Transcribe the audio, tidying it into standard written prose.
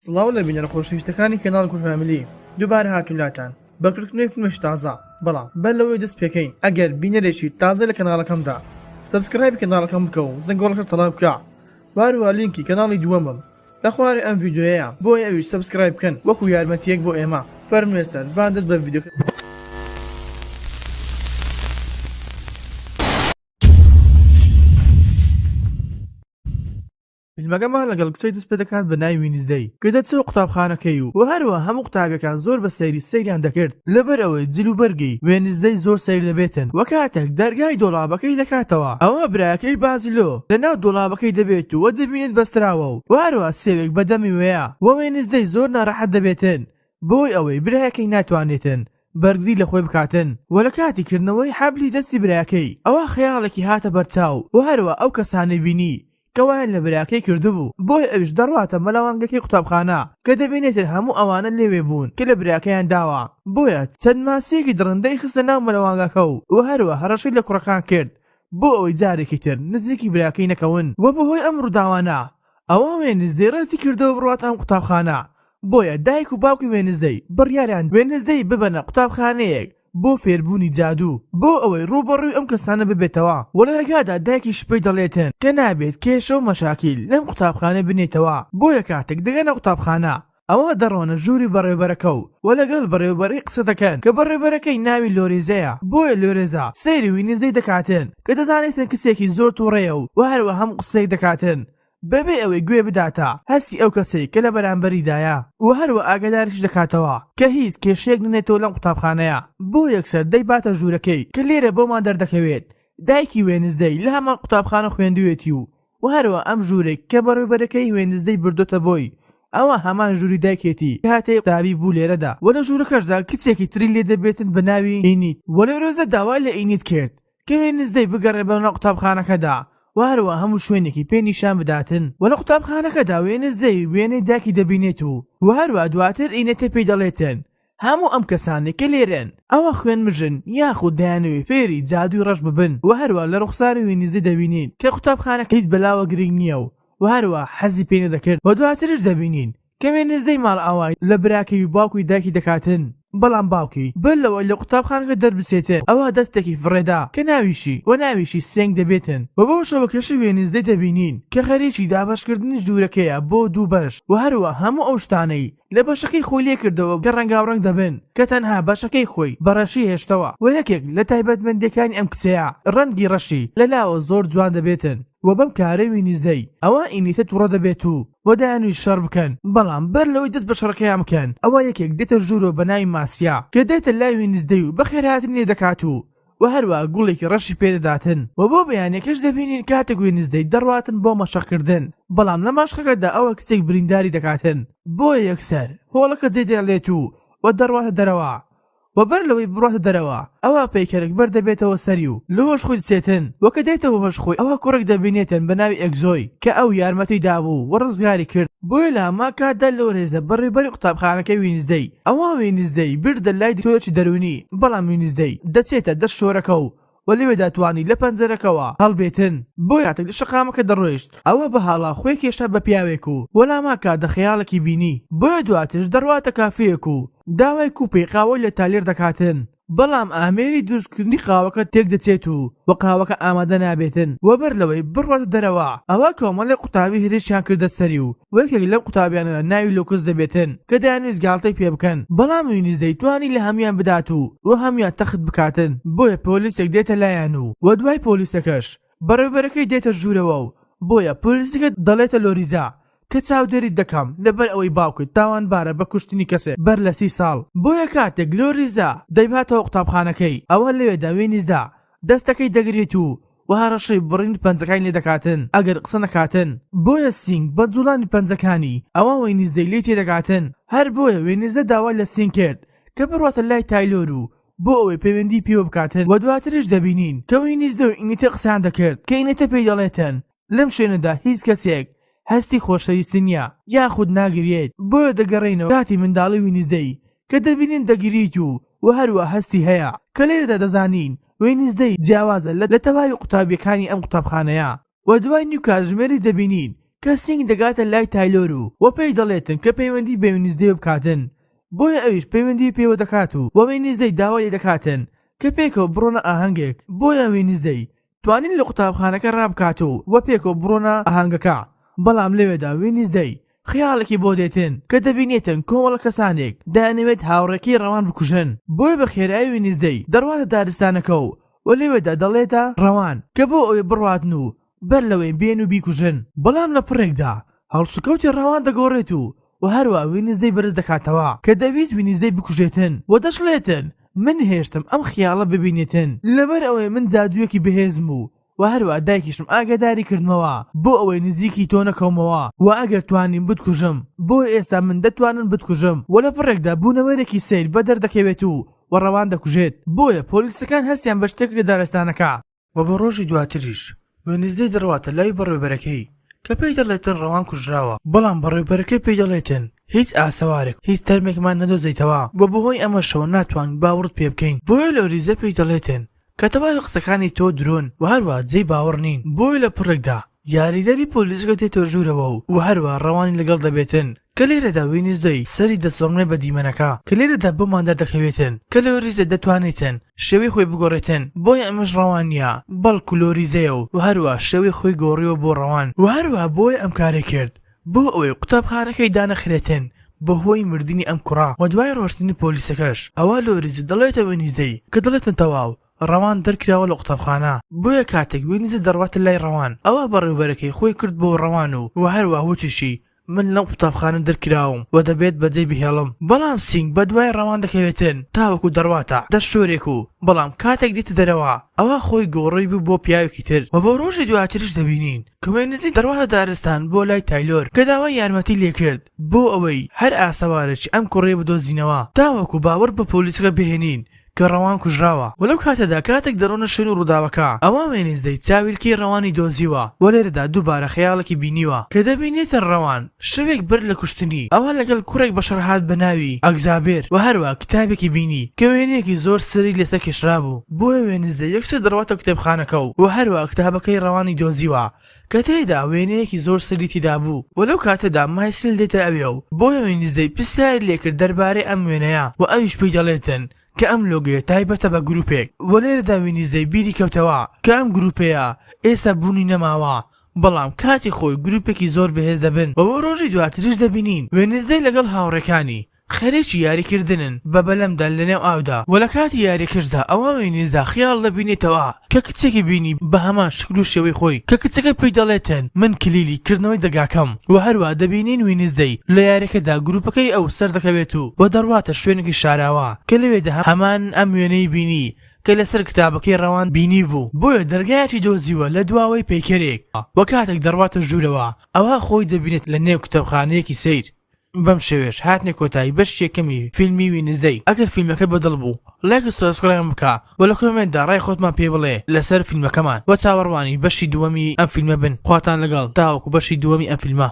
سڵاو لە بینەرە خۆشەویستەکانی کەناڵ کورد فامیلی دووبارە هاتوولاتان بەکردنەوەی فیلمێکی تازە بەڵام بەر لەوەی دەست پێکەین ئەگەر بینەرێکی تازە لە کەناڵەکەمدا سبسکرایب کەناڵەکەم بکە و زەنگۆڵەکە تەڵاب بکە واروها لینکی کەناڵی دووەمم لە خوارێ ئەم ڤیدیۆیە بۆیە ئەویش سبسکرایب بکەن وەکو یارمەتیەک بۆ ئێمە فەرمێستەر با دەست بە ڤیدیۆ فیلمەکەمان لەگەڵ کچەی دەست پێ دەکات بە ناوی وینزدەی کە دەچێت قوتابخانەکەی و هەروە هەموو قوتابەکان زۆر بە سەیریان دەکرد لەبەر ئەوەی جلوبەرگی وێنزدەی زۆر سەیر دەبێتن وە کاتێک دەرگای دۆڵابەکەی دەکاتەوە ئەوە برایەکەی بازیلۆ لەناو دۆڵابەکەی دەبێت و وە دەبینێت بەستراوە و هەروە سێوێک بەدەمی وەیە وە وێنزدەی زۆر ناڕەحەت دەبێتن بۆی ئەوەی برایەکەی ناتوانێتن بەرگری لە خۆی بکاتن وە لە کاتی کردنەوەی حەبلی دەستی برایەکەی ئەوە خەیاڵێکی هاتە بەرچاو و هەروە ئەو کەسانەی بینی کەوایان لە براکەی کردبوو بۆی ئەوش دەڕواتە مەلەوانگەکەی قوتابخانە کە دەبینێتن هەموو ئەوانە لێوێ بوون کە لە براکەیان داوە بۆیە چەند ماسیەکی دڕندەی خستە ناو مەلەوانگەکە و هەروە هەڕەشەی لە کوڕەکان کرد بۆ ئەوەی جارێکی تر نزیکی براکەی نەکەون وە بەهۆی ئەم ڕووداوانە ئەوە وێنزدەی ڕەتی کردەوە بڕوات ئەم قوتابخانە بۆیە دایک و باوکی وێنزدەی بڕیاریان وێنزدەی ببەنە قوتابخانەیەک بۆ فێربوونی جادوو بۆ ئەوەی ڕوبەڕووی ئەم کەسانە ببێتەوە وە لە ڕێگادا دایکی شپەی دەڵێتن کە نابێت کێشە و مەشاکیل لەم قوتابخانە بنێتەوە بۆیە کاتێک دەگەنە قوتابخانە ئەوە دەڕۆنە ژووری بەڕێوەبەرەکە و لەگەڵ بەڕێوەبەری قسە دەکەن کە بەڕێوەبەرەکەی ناوی لۆرێزەیە بۆیە لۆرێزا سەیری وینزدەی دەکاتن کە دەزانێتن کەسێکی زۆر تووڕێیە و هەروە هەم قسەی دەکاتن بەبێ ئەوەی گوێ بداتە هەستی ئەو کەسەی کە لە بەرامبەریدایە و هەروە ئاگاداریش دەکاتەوە کە هیچ کێشەیەک نێتەوە لەم قوتابخانەیە بۆ یەکسەر دەیباتە ژوورەکەی کە لێرە بۆمان دەردەکەوێت دایکی وێنزدەی لە هەمان قوتابخانە خوێندوێتی و هەروە ئەم ژوورێک کە بەڕێوەبەرەکەی وێنزدەی بردۆتە بۆی ئەوە هەمان ژووری دایکێتی هاتەی قوتابی بوو لێرەدا وە لە ژوورەکەشدا کچێکی تری لێ دەبێتن بە ناوی ئینیت وە لۆرێزە داوای لە ئینیت کرد کە وێنزدەی بگەڕێ بەناو قوتابخانەکەدا وهروە هەموو شوێنێکی پێ نیشان بداتن وە لە قوتابخانەکەدا وێنزدەی وێنەی داکی دەبینێت و هەروە دواتر ئینەتە پێی دەڵێتن هەموو ئەم کەسانێک کە لێرن ئەوە خوێن مژن یاخود دەیانەوێ فێری جادووی ڕەش ببن و هەروە لە ڕوخساری وێنزدەی دەبینین کە قوتابخانەکە هیچ بەلاوە گرنگ نییە و هەروە حەزی پێ نەدەکرد و دواترش دەبینین کە وێنزدەی ماڵ ئاوای لە براکەی و باوکوی داکی دەکاتن بەڵام باوکی بل لەوەی لە قوتابخانەکە دەربسێتن ئەوە دەستێکی فڕێدا کە ناویشی سێنگ دەبێتن و بۆ شەوەکەشی وێنزدەی دەبینین کە خەریکی دابەشکردنی ژوورەکەیە بۆ دوو بەش و هەروە هەموو ئەو شتانەی لە بەشەکەی خۆی لێ کردەوە کە ڕەنگاوڕەنگ دەبن کە تەنها بەشەکەی خۆی بەڕەشی هێشتەوە و یەکێک لە تایبەتمەندیەکانی ئەم کچەیە ڕەنگی ڕەشی لەلاوە زۆر جوان دەبێتن و بەم کارەی وینزدەی ئەوە ئینیتە تووڕە دەبێت و بۆ دایانوی شەڕ بکەن بەڵام بەر لەوەی دەست بە شەڕەکەیان بکەن ئەوە یەکێک دێتە ژوورۆ بە ناوی ماسیا کە دێتە لای وینزدەی و بەخێرهاتنی لێ دەکات و هەروە گوڵێکی ڕەشی پێدەداتن و بۆ بەیانێکەش دەبینین کاتێک وێنزدەی دەڕواتن بۆ مەشەقکردن بەڵام لە ماشقەکەدا ئەوە کچێک برینداری دەکاتن بۆ یەکسەر هۆڵەکە جێدێڵێت و دەڕواتە دەرەوە و بەر لەوەی بڕاتە دەرەوە ئەوە پەیکەرێک بەردەبێتەوە سەری و لە هۆش خۆی دەچێتن وەکە دێتەوە هۆش خۆی ئەوە کوڕێک دەبینێتن بە ناوی ئەگزۆی کە ئەو یارمەتی دابوو و ڕزگاری کرد بۆیە لە هەما کاتدا لۆرێزە بەڕێبەری قوتابخانەکەی وینزدەی ئەوە وینزدەی بردە لای دکتۆرێکی دەرونی بەڵام وینزدەی دەچێتە دەست شۆرەکە و لەوێ دەتوانی لە پەنجەرەکەەوە هەڵبێتن بۆ یاتێک لە شەقامەکە دەڕۆیشت ئەوە بە هاڵا خۆی کێشە بە پیاوێک و وەلاما کاتە خەیاڵێکی بینی بۆیە دواترش دەڕواتە کافەیەک و داوای کوپەی قاوەی لە تالێر دەکاتن بەڵام ئامێری دروستکردنی قاوەکە تێک دەچێت و قاوەکە ئامادە نابێتن و بەر لەوەی بڕواتە دەرەوە ئەوە کۆمەڵی قوتابی هێرشیان کردە سەری و وەکێک لەم قوتابیانە ناوی لۆکس دەبێتن کە دەیانویست گاڵتەی پێ بکەن بەڵام وینزدەی توانی لە هەمویان بدات و هەمویان تەخت بکاتن بۆیە پۆلیسێک دێتە لایەن و دوای پۆلیسەکەش بەڕێوەبەرەکەی دێتە ژوورەوە و بۆیە پۆلیسەکە دەڵێتە لۆریزا کە چاودێریت دەکەم لەبەر ئەوەی باوکت تاوانبارە بە کوشتنی کەسێک بەر لە 30 ساڵ بۆیە کاتێک لۆریزا دەیباتەوە قوتابخانەکەی ئەوە لەوێدا وێنزدا دەستەکەی دەگرێت و هەڕەشەی بڕین پەنجەکانی لێ دەکاتن ئەگەر قسە نەکاتن بۆیە سینگ بە جوڵانی پەنجەکانی ئەوە وێنزدەی لێ تێدەکاتن هەر بۆیە وێنزدە داوای لە سینگ کرد کە بڕواتە لای تایلۆر و بۆ ئەوەی پەیوەندی پێوە بکاتن و دواترش دەبینین کە وێنزدە و ئینیتە قسەیان دەکرد کە ئینیتە پێی دەڵێتن لەم شوێنەدا هیچ کەسێک هەستی خۆشەویستی نییە یاخود ناگرێت بۆیە دەگەڕێنەوە کاتی منداڵی وینزدەی کە دەبینین دەگیریت و هەروە هەستی هەیە کە لێرەدا دەزانین وێنزدەی جیاوازە لە تەواوی قوتابیەکانی ئەم قوتابخانەیە و دوای نیو کاتژمێری دەبینین کە سینگ دەگاتە لای تایلۆر و پێی دەڵێتن کە پەیوەندی بە وینزدەی بکاتن بۆیە ئەویش پەیوەندی پێوە دەکات و وینزدەی داوای دەکاتن کە پێکەوە بڕۆنە ئاهەنگێک بۆیە وینزدەی توانین لە قوتابخانەکە ڕابکات و پێکەوە بڕۆنە ئاهەنگەکە بەڵام لەوێدا وینزدەی خیاڵێکی بۆ دێتن کە دەبینێتن کۆمەڵە کەسانێک دەیانەوێت هاوڕێکی ڕەوان بکوژن بۆیە بە خێرایی وینزدەی دەڕواتە دارستانەکە و لەوێدا دەڵێتە ڕەوان کە بۆ ئەوێ بڕواتن و بەر لەوەی بێن و بیکوژن بەڵام لە پڕێکدا هەڵسوکەوتی ڕەوان دەگۆڕێت و هەروە وینزدەی بەرز دەکاتەوە کە دەویست وینزدەی بکوژێتن و دەشڵێتن من هێشتم ئەم خیاڵە ببینێتن لەبەر ئەوەی من جادوویەکی بەهێزم و هەروە دایکیشم ئاگاداری کردمەوە بۆ ئەوەی نزیکی تۆ نەکەومەوە و ئەگەر توانین بتکوژم بۆ ئێستا من دەتوانن بتکوژم و لە پڕێکدا بوونەوەرێکی سیر بە دەردەکەوێت و ڕەوان دەکوژێت بۆیە پۆلیسەکان هەستیان بە شتێک لە دارستانەکە و بە ڕۆژی دواتریش وینزدەی دەڕواتە لای بەڕێوەبەرەکەی کە پێی دەڵێتن ڕەوان کوژراوە بەڵام بەڕێوەبەرەکەی پێی دەڵێتن هیچ ئاسەوارێک هیچ تەرمێکمان نەدۆزیتەوە و بەهۆی ئەمەشەوە ناتوانین باوەڕت پێ بکەین بۆیە لۆریزە پێی دەڵێتن کە تەواوی قسەکانی تۆ درۆن و هەروە جێی باوەڕ نین بۆیە لە پڕێکدا یاریدەری پۆلیسەکە دێتەوە ژوورەوە و هەروە ڕەوانی لەگەڵ دەبێتن کە لێرەدا وینزدەی سەری دەسۆڕنێ بە دیمەنەکە کە لێرەدا بۆمان دەردەکەوێتن کە لۆریزە دەتوانێتن شێوەی خۆی بگۆڕێتن بۆیە ئەمەش ڕەوان نیە بەڵکو لۆریزەیە و هەروە شێوەی خۆی گۆڕیەوە بۆ ڕەوان و هەروە بۆیە ئەم کارێک کرد بۆ ئەوەی قوتابخانەکەی دانەخرێتن بەهۆی مردنی ئەم کوڕا و دوای ڕۆشتنی پۆلیسەکەش ئەوە لۆریزە دەڵێتە وینزدەی کە دەڵێتن تەواو ڕەوان دەرکراوە لە قوتابخانە بۆیە کاتێک وینزە دەڕواتە لای ڕەوان ئەوە بەڕێوەبەرەکەی خۆی کرد بۆ ڕەوان و هەروە وتیشی من لەم قوتابخانە دەرکراوم و دەبێت بەجێ بهێڵم بەڵام سینگ بە دوای ڕەوان دەکەوێتن تاوەکو دەڕواتە دەشتۆرێک و بەڵام کاتێک دیتە دەرەوە ئەوە خۆی گۆڕی بوو بۆ پیاوێکی تر و بۆ ڕۆژی دواتریش دەبینین کە وینزی دەڕواتە دارستان بۆ لای تایلۆر کە داوای یارمەتی لێکرد بۆ ئەوەی هەر ئاسەوارێکی ئەم کوڕێ بدۆزینەوە تاوەکو باوەڕ بە پۆلیسەکە بهێنین کە ڕەوان کوژراوە وەلەو کاتەدا کاتێک دەڕۆنە شوێن و ڕووداوەکە ئەوە وینزدەی چاویلکەی ڕەوانی دۆزیوە و لێرەدا دووبارە خەیاڵێکی بینیوە کە دەبینێتن ڕەوان شەوێک بەر لە کوشتنی ئەوە لەگەڵ کوڕێک بەشەرهات بە ناوی ئەگزابێر و هەروە کتابێکی بینی کە وێنەیەکی زۆر سەری لەسەر کێشرابوو بۆیە وینزدەی یەکسەر دەڕواتە کتێبخانەکە و هەروە کتابەکەی ڕەوانی دۆزیوە کە تێیدا وێنەیەکی زۆر سەری تێدا بوو وەلەو کاتەدا مایسل دێتە ئەوێ و بۆیە وینزدەی پرسیاری لێکرد دەربارەی ئەم وێنەیە و ئەویش پێی دەڵێتن کە ئەم لۆگەیە تایبەتە بە گروپێک و لێرەدا وینزدەی بیری کەوتەوە کە ئەم گروپەیە ئێستا بوونی نەماوە بەڵام کاتی خۆی گروپێکی زۆر بەهێز دەبن و بۆ ڕۆژی دواتریش دەبینین وینزدەی لەگەڵ هاوڕێکانی خەرێکی یاریکردنن بە بەلەمدا لەنێو ئاودا و لە کاتی یاریکرددا ئەوە وینزدا خیاڵ دەبینێتەوە کە کچێکی بینی بە هەمان شکل و شێوەی خۆی کە کچەکە پێی دەڵێتن من کلیلی کردنەوەی دەرگاکەم و هەروە دەبینین وینزدەی لە یاریەکەدا گروپەکەی ئەو سەر دەکەوێت و دەڕواتە شوێنێکی شاراوە کە لەوێدا هەمان ئەم وێنەی بینی کە لەسەر کتابەکەی ڕەوان بینی بوو بۆیە دەرگایەکی دۆزیوە لە دواوەی پەیکەرێک و کاتێک دەڕواتە ژوورەوە ئەوە خۆی دەبینێت لە نێو کتابخانەیەکی سیر بەم شێوێش هاتنێ کۆتایی بەش یەکەمی فیلمی وینزدەی ئەگەر فیلمەکە بەدڵ بوو لایک و سابسکرایب بکە و لە کۆمنتدا ڕای خۆتمان پێ بڵێ لەسەر فیلمەکەمان و چاوەڕوانی بەشی دووەمی ئەم فیلمە بن خواتان لەگەڵ تاوەکو بەشی دووەمی ئەم فیلمە